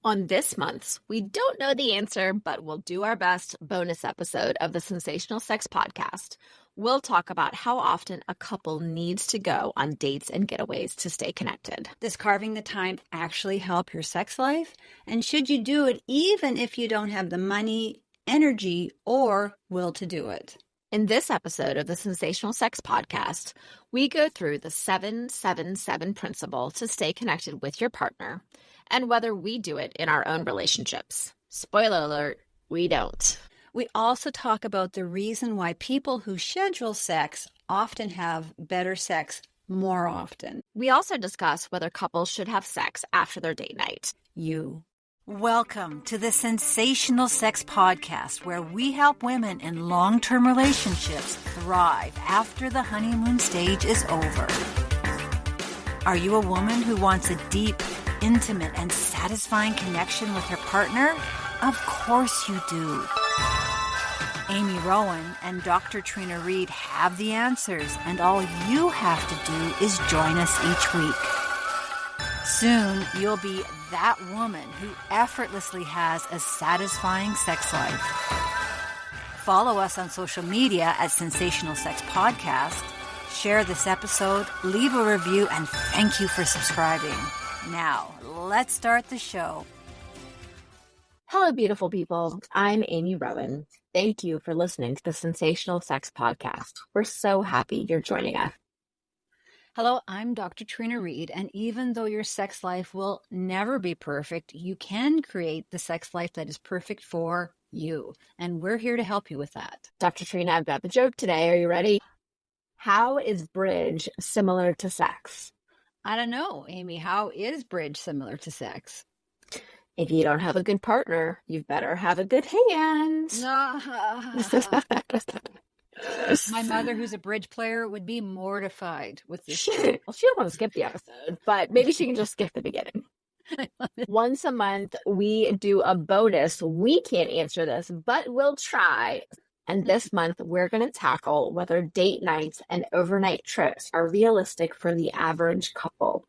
On this month's We Don't Know the Answer, but We'll Do Our Best bonus episode of the Sensational Sex Podcast, we'll talk about how often a couple needs to go on dates and getaways to stay connected. Does carving the time actually help your sex life? And should you do it even if you don't have the money, energy, or will to do it? In this episode of the Sensational Sex Podcast, we go through the 777 principle to stay connected with your partner and whether we do it in our own relationships. Spoiler alert, we don't. We also talk about the reason why people who schedule sex often have better sex more often. We also discuss whether couples should have sex after their date night. Welcome to the Sensational Sex Podcast, where we help women in long-term relationships thrive after the honeymoon stage is over. Are you a woman who wants a deep, intimate, and satisfying connection with her partner? Of course you do. Amy Rowan and Dr. Trina Reed have the answers, and all you have to do is join us each week. Soon, you'll be that woman who effortlessly has a satisfying sex life. Follow us on social media at Sensational Sex Podcast. Share this episode, leave a review, and thank you for subscribing. Now, let's start the show. Hello, beautiful people. I'm Amy Rowan. Thank you for listening to the Sensational Sex Podcast. We're so happy you're joining us. Hello, I'm Dr. Trina Reed, and even though your sex life will never be perfect, you can create the sex life that is perfect for you, and we're here to help you with that. Dr. Trina, I've got the joke today. Are you ready? How is bridge similar to sex? I don't know, Amy. How is bridge similar to sex? If you don't have a good partner, you better have a good hand. My mother, who's a bridge player, would be mortified with this. Well, she don't want to skip the episode, but maybe she can just skip the beginning. Once a month, we do a bonus. We can't answer this, but we'll try. And this month, we're going to tackle whether date nights and overnight trips are realistic for the average couple.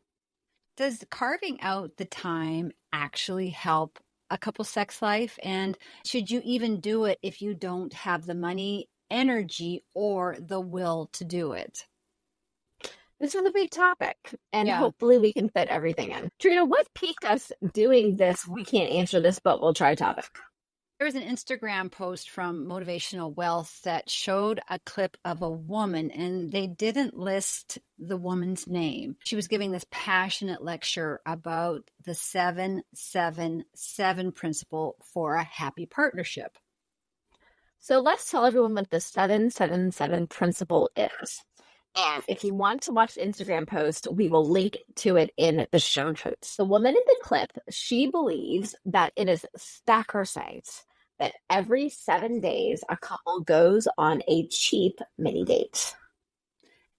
Does carving out the time actually help a couple's sex life? And should you even do it if you don't have the money, energy, or the will to do it? This is a big topic, and hopefully we can fit everything in. Trina, what piqued us doing this? We can't answer this, but we'll try topic. There was an Instagram post from Motivational Wealth that showed a clip of a woman, and they didn't list the woman's name. She was giving this passionate lecture about the 777 principle for a happy partnership. So let's tell everyone what the 777 principle is. And if you want to watch the Instagram post, we will link to it in the show notes. The woman in the clip, she believes that it is sacrosanct that every 7 days a couple goes on a cheap mini date.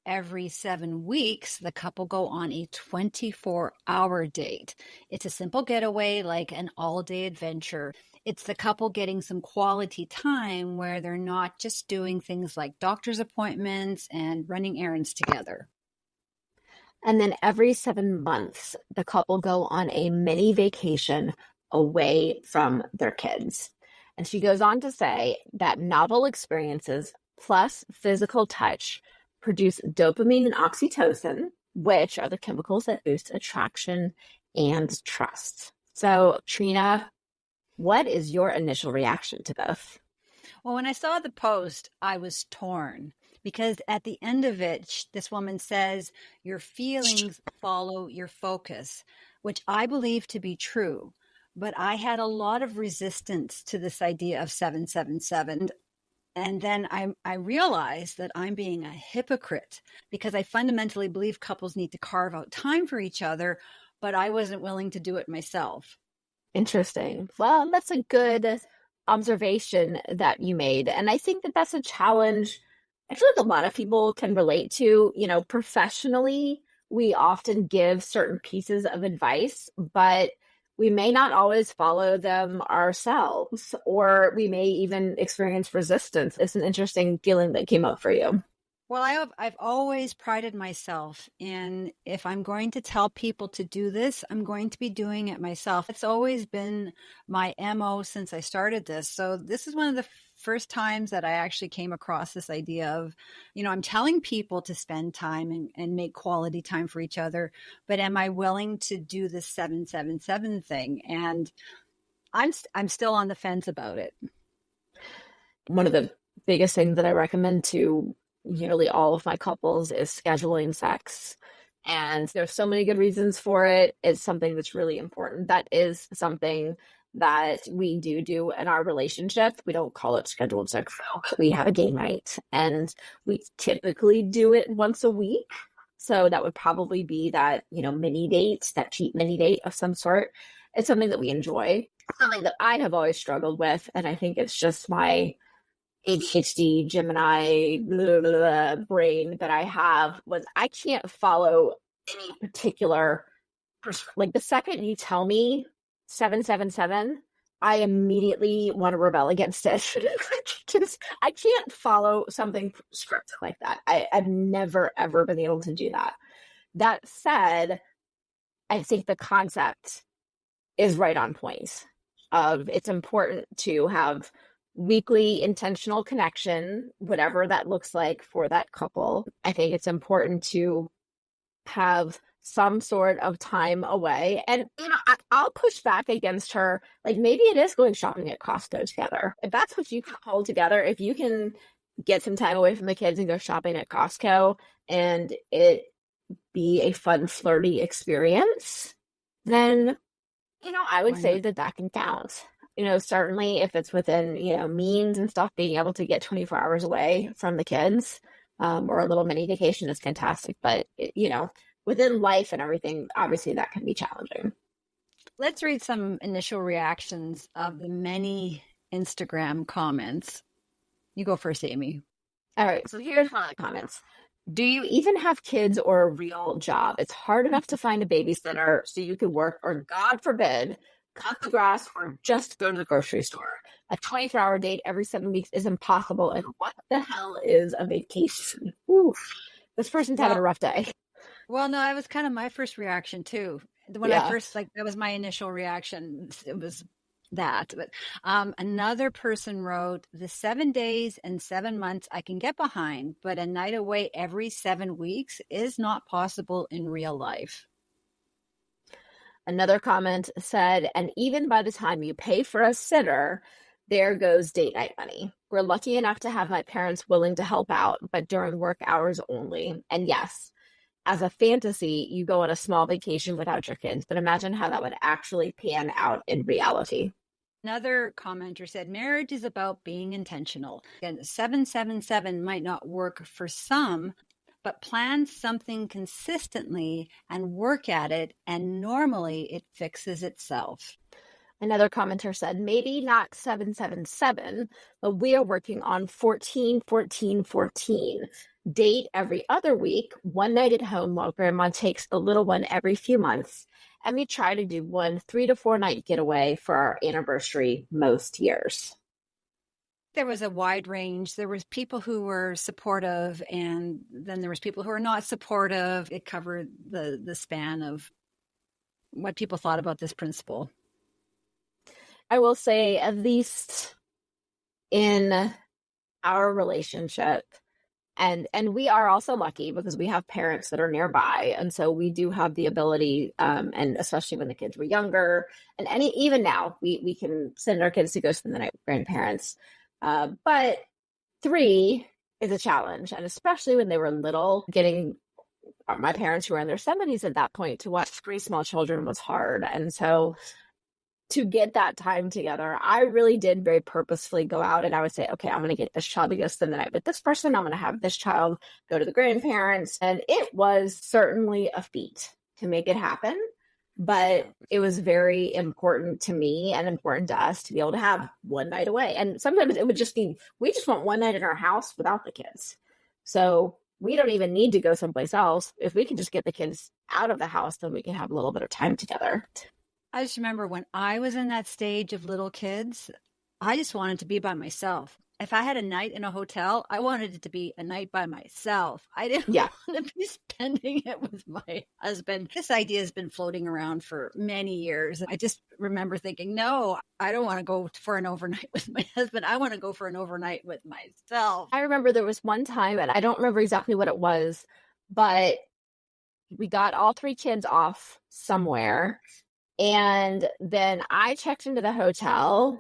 Every 7 weeks, the couple go on a 24-hour date. It's a simple getaway, like an all-day adventure. It's the couple getting some quality time where they're not just doing things like doctor's appointments and running errands together. And then every 7 months, the couple go on a mini vacation away from their kids. And she goes on to say that novel experiences plus physical touch produce dopamine and oxytocin, which are the chemicals that boost attraction and trust. So, Trina, what is your initial reaction to this? Well, when I saw the post, I was torn because at the end of it, this woman says, your feelings follow your focus, which I believe to be true. But I had a lot of resistance to this idea of 777. And then I realized that I'm being a hypocrite because I fundamentally believe couples need to carve out time for each other, but I wasn't willing to do it myself. Interesting. Well, that's a good observation that you made. And I think that that's a challenge I feel like a lot of people can relate to. Professionally, we often give certain pieces of advice, but we may not always follow them ourselves, or we may even experience resistance. It's an interesting feeling that came up for you. Well, I've always prided myself in, if I'm going to tell people to do this, I'm going to be doing it myself. It's always been my MO since I started this. So this is one of the first times that I actually came across this idea of, I'm telling people to spend time and make quality time for each other, but am I willing to do the 777 thing? And I'm still on the fence about it. One of the biggest things that I recommend to nearly all of my couples is scheduling sex. And there's so many good reasons for it. It's something that's really important. That is something that we do in our relationship. We don't call it scheduled sex, though. We have a game night, and we typically do it once a week. So that would probably be that, mini date, that cheap mini date of some sort. It's something that we enjoy, something that I have always struggled with. And I think it's just my ADHD, Gemini, blah, blah, blah, brain that I have, was I can't follow any particular, like the second you tell me 777, I immediately want to rebel against it. I can't follow something scripted like that. I've never, ever been able to do that. That said, I think the concept is right on point. It's important to have weekly intentional connection, whatever that looks like for that couple. I think it's important to have some sort of time away. And, I'll push back against her. Like, maybe it is going shopping at Costco together. If that's what you can hold together, if you can get some time away from the kids and go shopping at Costco and it be a fun, flirty experience, then, I would say that can count. Certainly if it's within, means and stuff, being able to get 24 hours away from the kids, or a little mini vacation is fantastic. But, within life and everything, obviously that can be challenging. Let's read some initial reactions of the many Instagram comments. You go first, Amy. All right. So here's one of the comments. Do you even have kids or a real job? It's hard enough to find a babysitter so you can work, or God forbid, cut the grass or just go to the grocery store. A 24-hour date every 7 weeks is impossible. And what the hell is a vacation? Oof. This person's having a rough day. Well, no, it was kind of my first reaction too. When I first, that was my initial reaction. It was that. But another person wrote, the 7 days and 7 months I can get behind, but a night away every 7 weeks is not possible in real life. Another comment said, and even by the time you pay for a sitter, there goes date night money. We're lucky enough to have my parents willing to help out, but during work hours only. And yes, as a fantasy, you go on a small vacation without your kids, but imagine how that would actually pan out in reality. Another commenter said, marriage is about being intentional. And 777 might not work for some, but plan something consistently and work at it, and normally it fixes itself. Another commenter said, maybe not 777, but we are working on 14, 14, 14. Date every other week, one night at home while grandma takes the little one every few months. And we try to do 1 3 to 4 night getaway for our anniversary most years. There was a wide range. There was people who were supportive, and then there was people who were not supportive. It covered the span of what people thought about this principle. I will say, at least in our relationship, and we are also lucky because we have parents that are nearby, and so we do have the ability, and especially when the kids were younger, and even now, we can send our kids to go spend the night with grandparents. But 3 is a challenge, and especially when they were little, getting my parents who were in their 70s at that point to watch 3 small children was hard. And so to get that time together, I really did very purposefully go out and I would say, okay, I'm going to get this child to go spend the night with this person. I'm going to have this child go to the grandparents. And it was certainly a feat to make it happen. But it was very important to me and important to us to be able to have one night away. And sometimes it would just be, we just want one night in our house without the kids. So we don't even need to go someplace else. If we can just get the kids out of the house, then we can have a little bit of time together. I just remember when I was in that stage of little kids, I just wanted to be by myself. if I had a night in a hotel, I wanted it to be a night by myself. I didn't Yeah. want to be spending it with my husband. This idea has been floating around for many years. I just remember thinking, no, I don't want to go for an overnight with my husband. I want to go for an overnight with myself. I remember there was one time, and I don't remember exactly what it was, but we got all three kids off somewhere. And then I checked into the hotel,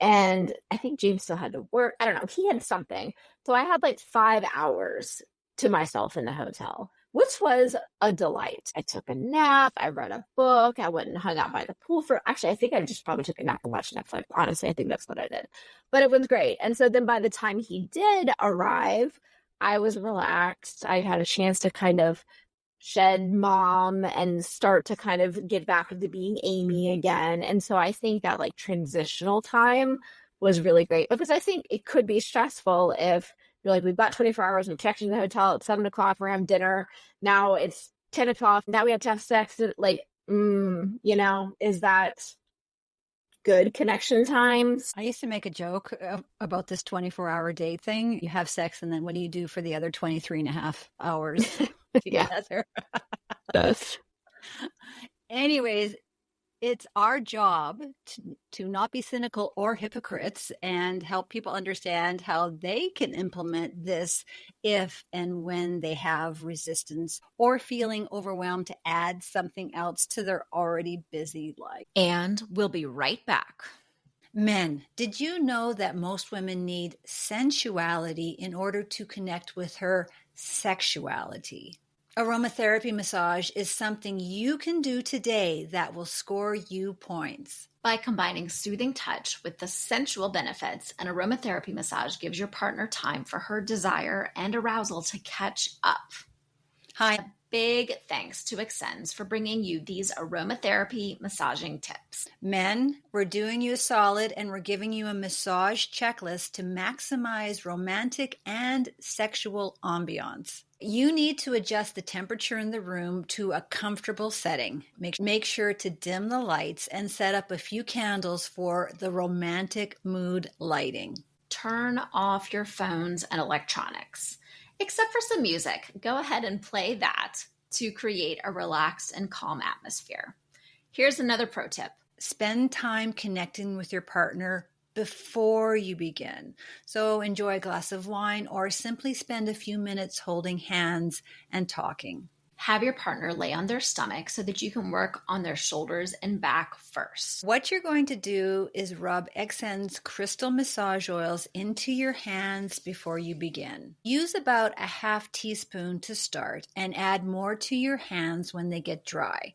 and I think James still had to work. I don't know. He had something. So I had like 5 hours to myself in the hotel, which was a delight. I took a nap. I read a book. I went and hung out by the pool actually, I think I just probably took a nap and watched Netflix. Honestly, I think that's what I did. But it was great. And so then by the time he did arrive, I was relaxed. I had a chance to kind of shed mom and start to kind of get back into being Amy again. And so I think that like transitional time was really great, because I think it could be stressful if you're like, we've got 24 hours, we checked in the hotel at 7 o'clock, we're having dinner. Now it's 10 o'clock. Now we have to have sex. Like, is that good connection times? I used to make a joke about this 24-hour date thing. You have sex, and then what do you do for the other 23 and a half hours together? Yes. Anyways, it's our job to not be cynical or hypocrites and help people understand how they can implement this if and when they have resistance or feeling overwhelmed to add something else to their already busy life. And we'll be right back. Men, did you know that most women need sensuality in order to connect with her sexuality? Aromatherapy massage is something you can do today that will score you points. By combining soothing touch with the sensual benefits, an aromatherapy massage gives your partner time for her desire and arousal to catch up. Hi. Big thanks to Extends for bringing you these aromatherapy massaging tips. Men, we're doing you a solid and we're giving you a massage checklist to maximize romantic and sexual ambiance. You need to adjust the temperature in the room to a comfortable setting. Make sure to dim the lights and set up a few candles for the romantic mood lighting. Turn off your phones and electronics. Except for some music, go ahead and play that to create a relaxed and calm atmosphere. Here's another pro tip. Spend time connecting with your partner before you begin. So enjoy a glass of wine or simply spend a few minutes holding hands and talking. Have your partner lay on their stomach so that you can work on their shoulders and back first. What you're going to do is rub Extend's crystal massage oils into your hands before you begin. Use about a half teaspoon to start and add more to your hands when they get dry.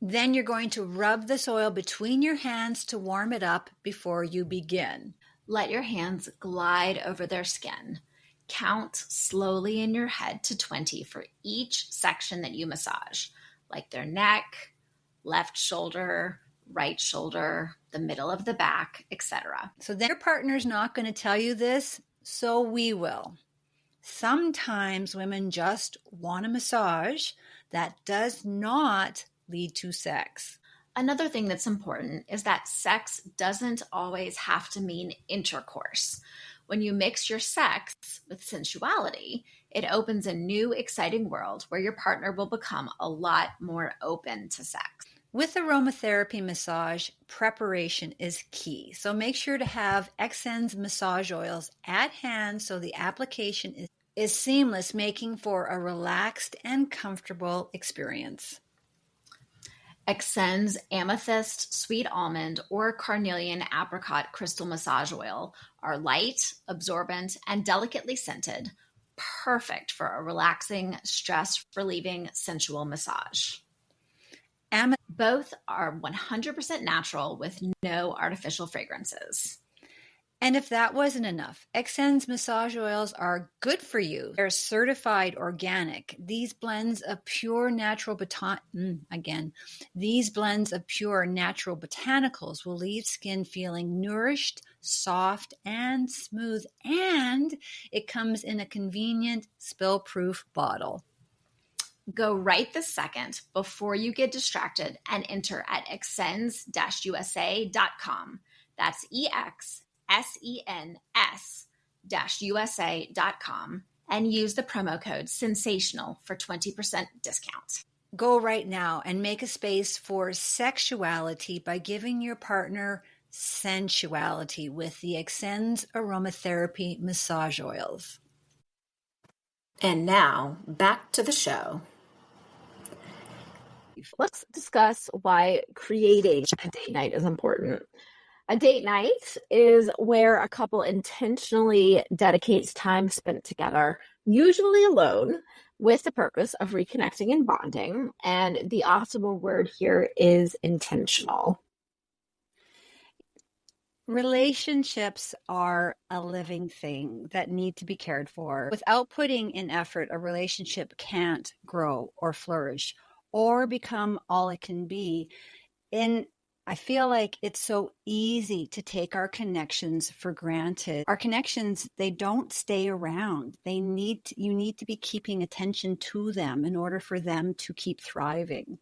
Then you're going to rub this oil between your hands to warm it up before you begin. Let your hands glide over their skin. Count slowly in your head to 20 for each section that you massage, like their neck, left shoulder, right shoulder, the middle of the back, etc. So their partner's not going to tell you this, so we will. Sometimes women just want a massage that does not lead to sex. Another thing that's important is that sex doesn't always have to mean intercourse. When you mix your sex with sensuality, it opens a new, exciting world where your partner will become a lot more open to sex. With aromatherapy massage, preparation is key. So make sure to have Extend's massage oils at hand so the application is seamless, making for a relaxed and comfortable experience. Extend's amethyst, sweet almond, or carnelian apricot crystal massage oil are light, absorbent, and delicately scented, perfect for a relaxing, stress-relieving, sensual massage. Both are 100% natural with no artificial fragrances. And if that wasn't enough, Extend's massage oils are good for you. They're certified organic. These blends of pure natural botanicals will leave skin feeling nourished, soft, and smooth. And it comes in a convenient spill-proof bottle. Go right this second before you get distracted and enter at extends-usa.com. That's EXSENS usa.com and use the promo code SENSATIONAL for 20% discount. Go right now and make a space for sexuality by giving your partner sensuality with the Extends Aromatherapy Massage Oils. And now, back to the show. Let's discuss why creating a date night is important. A date night is where a couple intentionally dedicates time spent together, usually alone, with the purpose of reconnecting and bonding. And the optimal word here is intentional. Relationships are a living thing that need to be cared for. Without putting in effort, a relationship can't grow or flourish or become all it can be. And I feel like it's so easy to take our connections for granted. Our connections, they don't stay around. You need to be keeping attention to them in order for them to keep thriving.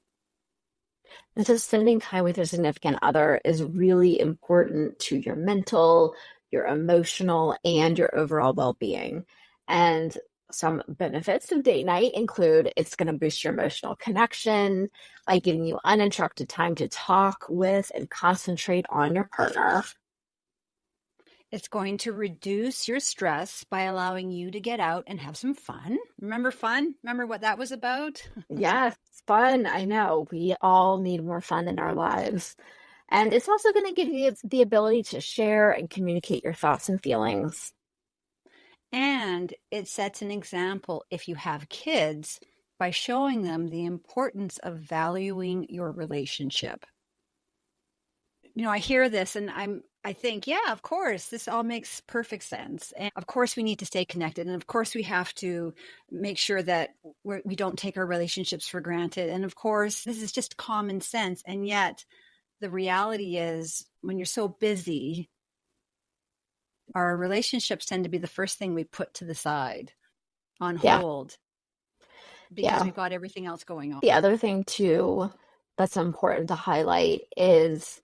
And so spending time with your significant other is really important to your mental, your emotional, and your overall well-being. And some benefits of date night include it's going to boost your emotional connection by giving you uninterrupted time to talk with and concentrate on your partner. It's going to reduce your stress by allowing you to get out and have some fun. Remember fun? Remember what that was about? Yes, fun. I know. We all need more fun in our lives. And it's also going to give you the ability to share and communicate your thoughts and feelings. And it sets an example if you have kids by showing them the importance of valuing your relationship. You know, I hear this and I think, yeah, of course, this all makes perfect sense. And of course, we need to stay connected. And of course, we have to make sure that we don't take our relationships for granted. And of course, this is just common sense. And yet the reality is when you're so busy, our relationships tend to be the first thing we put to the side on hold because we've got everything else going on. The other thing too that's important to highlight is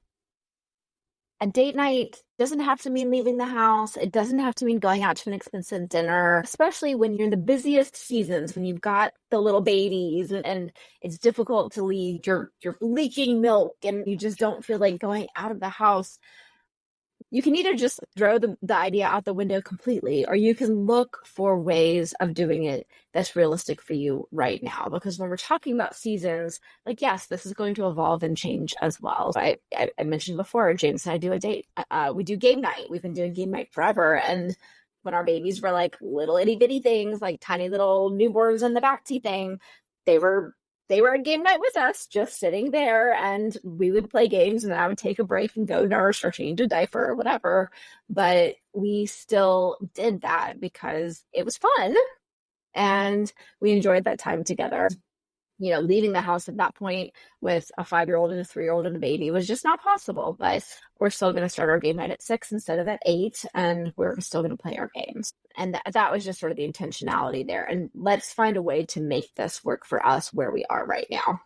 a date night doesn't have to mean leaving the house. It doesn't have to mean going out to an expensive dinner, especially when you're in the busiest seasons, when you've got the little babies and it's difficult to leave, you're leaking milk and you just don't feel like going out of the house. You can either just throw the idea out the window completely, or you can look for ways of doing it that's realistic for you right now. Because when we're talking about seasons, like, yes, this is going to evolve and change as well. I mentioned before, James and I do a date. We do game night. We've been doing game night forever. And when our babies were like little itty bitty things, like tiny little newborns in the backseat thing, they were at game night with us, just sitting there, and we would play games, and I would take a break and go nurse or change a diaper or whatever. But we still did that because it was fun, and we enjoyed that time together. You know, leaving the house at that point with a 5-year-old and a 3-year-old and a baby was just not possible. But we're still going to start our game night at 6 instead of at 8, and we're still going to play our games. And that was just sort of the intentionality there. And let's find a way to make this work for us where we are right now.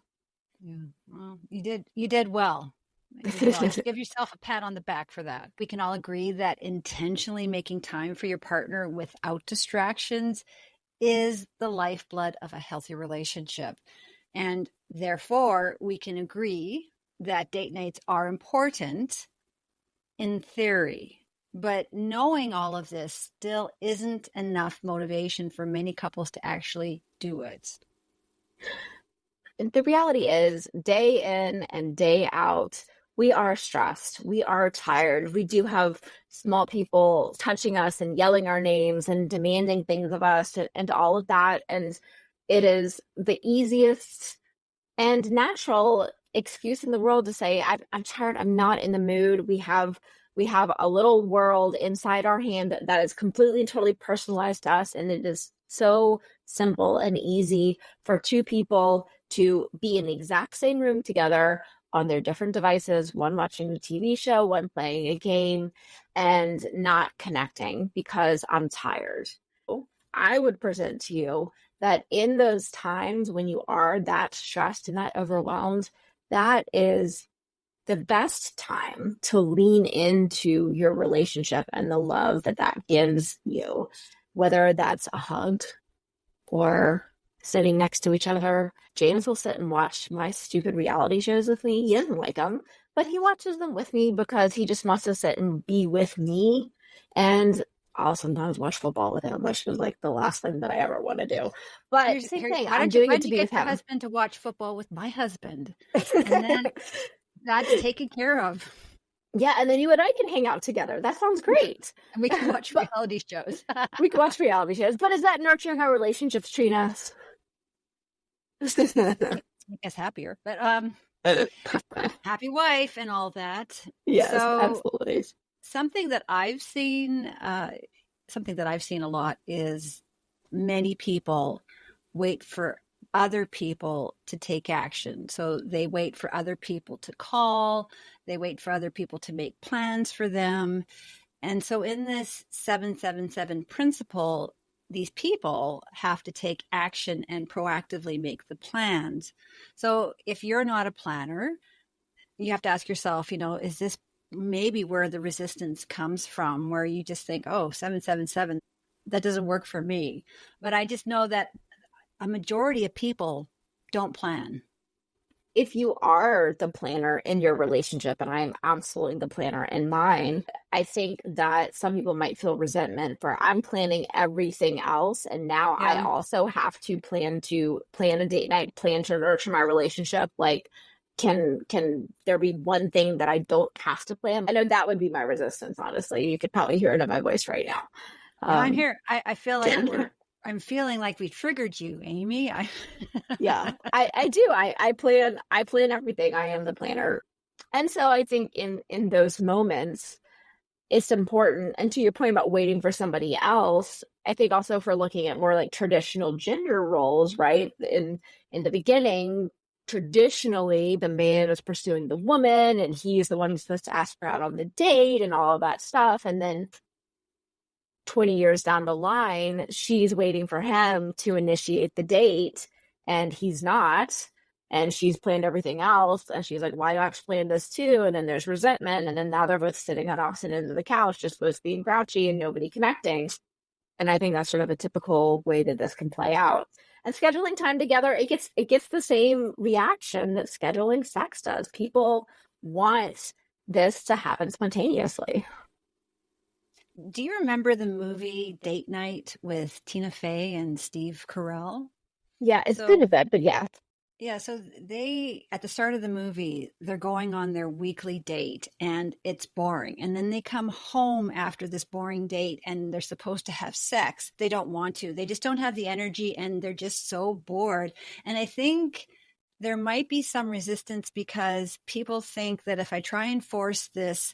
Yeah, well, you did well. Give yourself a pat on the back for that. We can all agree that intentionally making time for your partner without distractions is the lifeblood of a healthy relationship. And therefore, we can agree that date nights are important in theory. But knowing all of this still isn't enough motivation for many couples to actually do it. The reality is, day in and day out, we are stressed. We are tired. We do have small people touching us and yelling our names and demanding things of us and all of that. And it is the easiest and natural excuse in the world to say, I'm tired. I'm not in the mood. We have a little world inside our hand that is completely and totally personalized to us. And it is so simple and easy for two people to be in the exact same room together on their different devices, one watching a TV show, one playing a game, and not connecting because I'm tired. I would present to you that in those times when you are that stressed and that overwhelmed, that is the best time to lean into your relationship and the love that that gives you, whether that's a hug or sitting next to each other. James will sit and watch my stupid reality shows with me. He doesn't like them, but he watches them with me because he just wants to sit and be with me. And I'll sometimes watch football with him, which is like the last thing that I ever want to do. But same thing, I'm doing it to be with him. Why don't you get your husband to watch football with my husband? And then that's taken care of. Yeah, and then you and I can hang out together. That sounds great. And we can watch reality shows. We can watch reality shows. But is that nurturing our relationships treat us? Make us happier. But happy wife and all that. Yes, so, absolutely. Something that I've seen a lot is many people wait for other people to take action. So they wait for other people to call, they wait for other people to make plans for them. And so in this 777 principle, these people have to take action and proactively make the plans. So if you're not a planner, you have to ask yourself, is this maybe where the resistance comes from, where you just think, oh, 777, that doesn't work for me. But I just know that a majority of people don't plan. If you are the planner in your relationship, and I'm absolutely the planner in mine, I think that some people might feel resentment for I'm planning everything else. And now I also have to plan a date night, plan to nurture my relationship. Like, can there be one thing that I don't have to plan? I know that would be my resistance, honestly. You could probably hear it in my voice right now. I'm here. I feel like I'm feeling like we triggered you, Amy. Yeah, I do. I plan everything. I am the planner. And so I think in those moments, it's important. And to your point about waiting for somebody else, I think also for looking at more like traditional gender roles, right? In the beginning, traditionally, the man is pursuing the woman and he's the one who's supposed to ask her out on the date and all of that stuff. And then 20 years down the line, she's waiting for him to initiate the date and he's not. And she's planned everything else. And she's like, why do I have to plan this too? And then there's resentment. And then now they're both sitting on opposite ends of the couch, just both being grouchy and nobody connecting. And I think that's sort of a typical way that this can play out. And scheduling time together, it gets the same reaction that scheduling sex does. People want this to happen spontaneously. Do you remember the movie Date Night with Tina Fey and Steve Carell? Yeah, it's been a bit, but yeah. Yeah, so they, at the start of the movie, they're going on their weekly date and it's boring. And then they come home after this boring date and they're supposed to have sex. They don't want to. They just don't have the energy and they're just so bored. And I think there might be some resistance because people think that if I try and force this,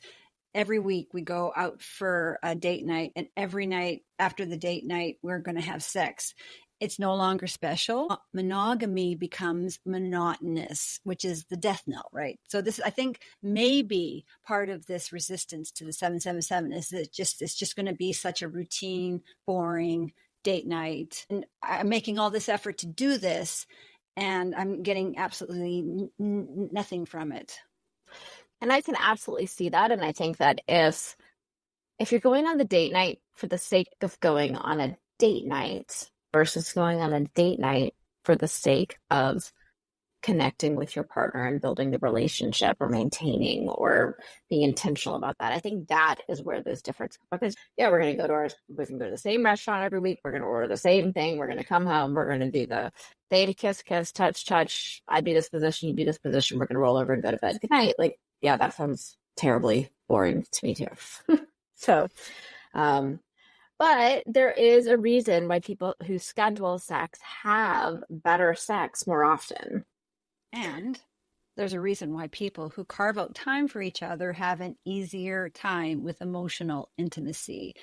every week we go out for a date night and every night after the date night, we're going to have sex. It's no longer special. Monogamy becomes monotonous, which is the death knell, right? So this, I think, may be part of this resistance to the 777 is that it's just going to be such a routine, boring date night. And I'm making all this effort to do this and I'm getting absolutely nothing from it. And I can absolutely see that. And I think that if you're going on the date night for the sake of going on a date night versus going on a date night for the sake of connecting with your partner and building the relationship or maintaining or being intentional about that, I think that is where those differences, because we can go to the same restaurant every week. We're going to order the same thing. We're going to come home. We're going to do the date, kiss, touch. I be this position, you be this position. We're going to roll over and go to bed. Good night. Like, yeah, that sounds terribly boring to me too. So, but there is a reason why people who schedule sex have better sex more often. And there's a reason why people who carve out time for each other have an easier time with emotional intimacy.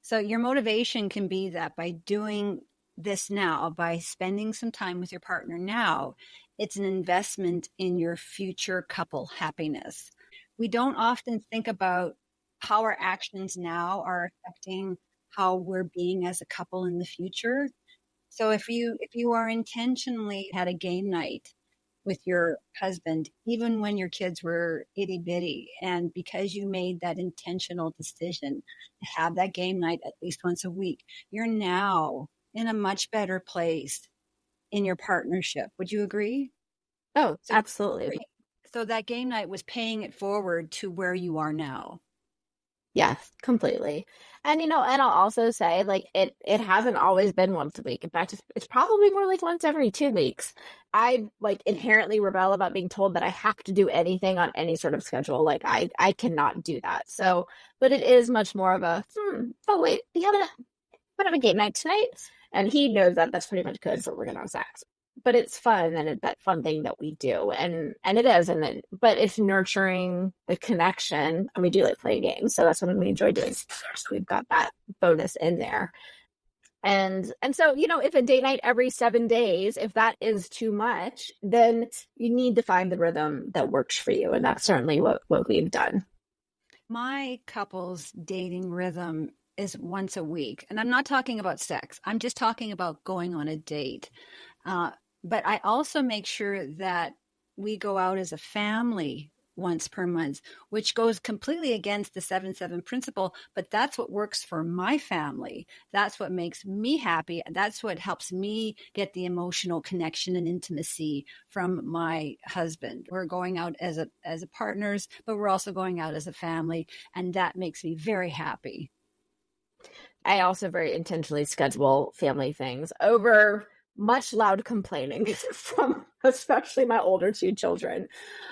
So your motivation can be that by doing this now, by spending some time with your partner now, it's an investment in your future couple happiness. We don't often think about how our actions now are affecting how we're being as a couple in the future. So if you are intentionally at a game night with your husband, even when your kids were itty bitty. And because you made that intentional decision to have that game night at least once a week, you're now in a much better place in your partnership. Would you agree? Oh, So, absolutely. so that game night was paying it forward to where you are now. Yes, completely. And and I'll also say like it hasn't always been once a week. In fact, it's probably more like once every 2 weeks. I like inherently rebel about being told that I have to do anything on any sort of schedule. Like I cannot do that. So, but it is much more of a oh wait, we have a game night tonight, and he knows that that's pretty much good, so we're gonna have sex. But it's fun, and it's that fun thing that we do, and it is, but it's nurturing the connection, and we do like playing games, so that's what we enjoy doing. So we've got that bonus in there, and so if a date night every 7 days, if that is too much, then you need to find the rhythm that works for you, and that's certainly what we've done. My couple's dating rhythm is once a week. And I'm not talking about sex. I'm just talking about going on a date. But I also make sure that we go out as a family once per month, which goes completely against the 7-7 principle. But that's what works for my family. That's what makes me happy. That's what helps me get the emotional connection and intimacy from my husband. We're going out as a partners, but we're also going out as a family. And that makes me very happy. I also very intentionally schedule family things over much loud complaining from especially my older two children.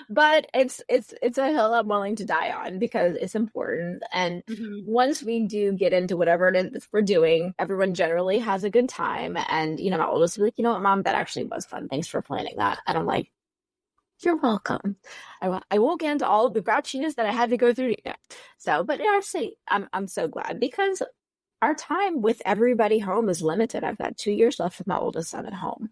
But it's a hill I'm willing to die on because it's important. And once we do get into whatever it is we're doing, everyone generally has a good time. And my oldest will be like, you know what, Mom, that actually was fun. Thanks for planning that. And I'm like, you're welcome. I won't get into all of the grouchiness that I had to go through. So, but actually, I'm so glad because our time with everybody home is limited. I've got 2 years left with my oldest son at home.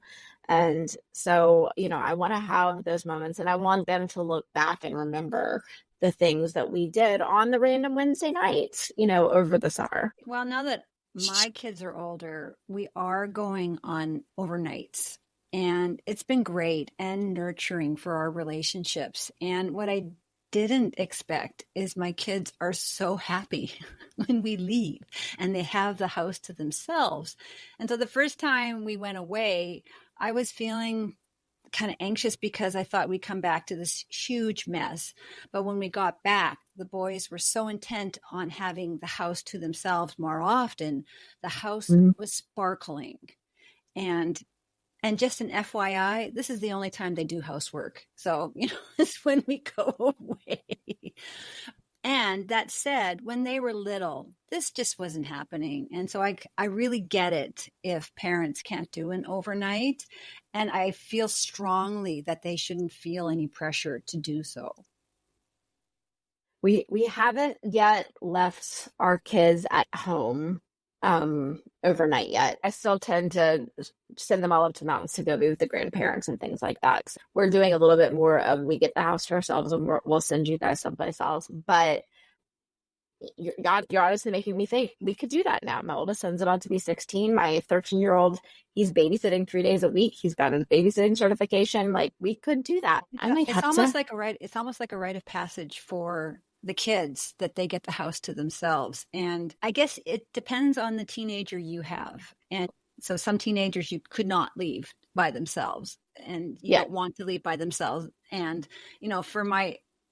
And so, I want to have those moments and I want them to look back and remember the things that we did on the random Wednesday nights, over the summer. Well, now that my kids are older, we are going on overnights. And it's been great and nurturing for our relationships. And what I didn't expect is my kids are so happy when we leave and they have the house to themselves. And so the first time we went away, I was feeling kind of anxious because I thought we'd come back to this huge mess. But when we got back, the boys were so intent on having the house to themselves more often. The house was sparkling. And just an FYI, this is the only time they do housework. So, it's when we go away. And that said, when they were little, this just wasn't happening. And so I really get it if parents can't do an overnight. And I feel strongly that they shouldn't feel any pressure to do so. We haven't yet left our kids at home overnight yet. I still tend to send them all up to the mountains to go be with the grandparents and things like that. So we're doing a little bit more of we get the house to ourselves and we'll send you guys someplace else. But you're honestly making me think we could do that now. My oldest son's about to be 16. My 13-year-old, he's babysitting 3 days a week. He's got his babysitting certification. Like we could do that. It's almost like a rite of passage for the kids that they get the house to themselves. And I guess it depends on the teenager you have. And so some teenagers you could not leave by themselves and you don't want to leave by themselves. And,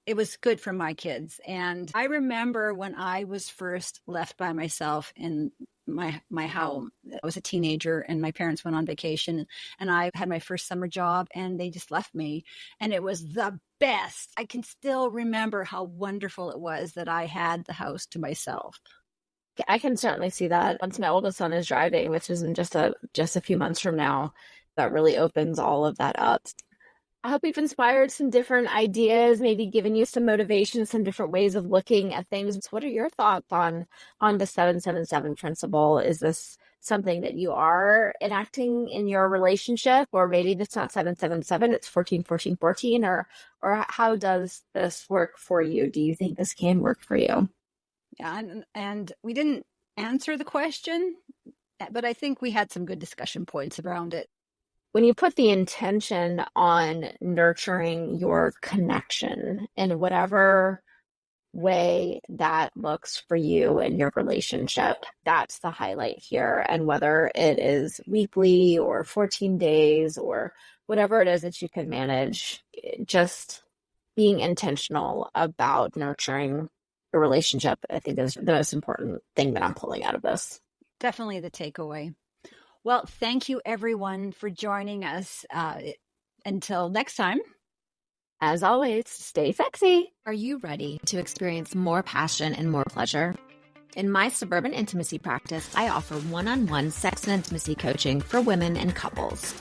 it was good for my kids. And I remember when I was first left by myself in my home. I was a teenager and my parents went on vacation and I had my first summer job and they just left me. And it was the best. I can still remember how wonderful it was that I had the house to myself. I can certainly see that. Once my oldest son is driving, which is in just a few months from now, that really opens all of that up. I hope we've inspired some different ideas, maybe given you some motivation, some different ways of looking at things. What are your thoughts on the 777 principle? Is this something that you are enacting in your relationship, or maybe it's not 777, it's 14-14-14, or how does this work for you? Do you think this can work for you? Yeah, and we didn't answer the question, but I think we had some good discussion points around it. when you put the intention on nurturing your connection in whatever way that looks for you in your relationship, that's the highlight here. And whether it is weekly or 14 days or whatever it is that you can manage, just being intentional about nurturing a relationship, I think is the most important thing that I'm pulling out of this. Definitely the takeaway. Well, thank you everyone for joining us. Until next time. As always, stay sexy. Are you ready to experience more passion and more pleasure? In my Suburban Intimacy practice, I offer one-on-one sex and intimacy coaching for women and couples.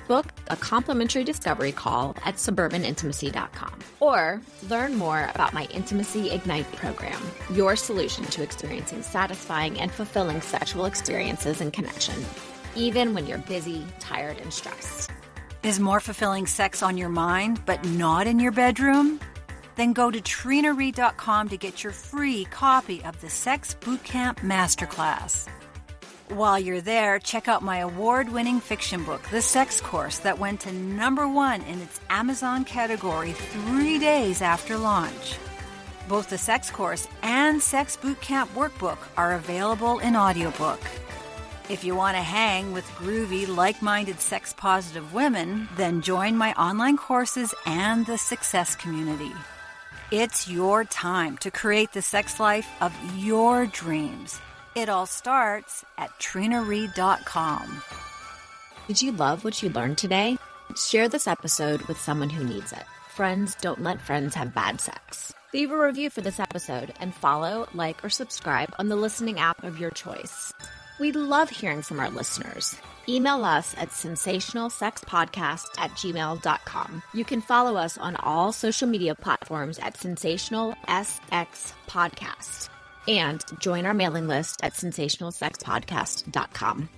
Book a complimentary discovery call at suburbanintimacy.com or learn more about my Intimacy Ignite program, your solution to experiencing satisfying and fulfilling sexual experiences and connection, even when you're busy, tired, and stressed. Is more fulfilling sex on your mind, but not in your bedroom? Then go to trinareid.com to get your free copy of the Sex Bootcamp Masterclass. While you're there, check out my award-winning fiction book, The Sex Course, that went to #1 in its Amazon category 3 days after launch. Both the Sex Course and Sex Bootcamp Workbook are available in audiobook. If you want to hang with groovy, like-minded, sex-positive women, then join my online courses and the Success Community. It's your time to create the sex life of your dreams. It all starts at trinareid.com. Did you love what you learned today? Share this episode with someone who needs it. Friends don't let friends have bad sex. Leave a review for this episode and follow, like, or subscribe on the listening app of your choice. We love hearing from our listeners. Email us at sensationalsexpodcast@gmail.com. You can follow us on all social media platforms at sensationalsxpodcast and join our mailing list at sensationalsexpodcast.com.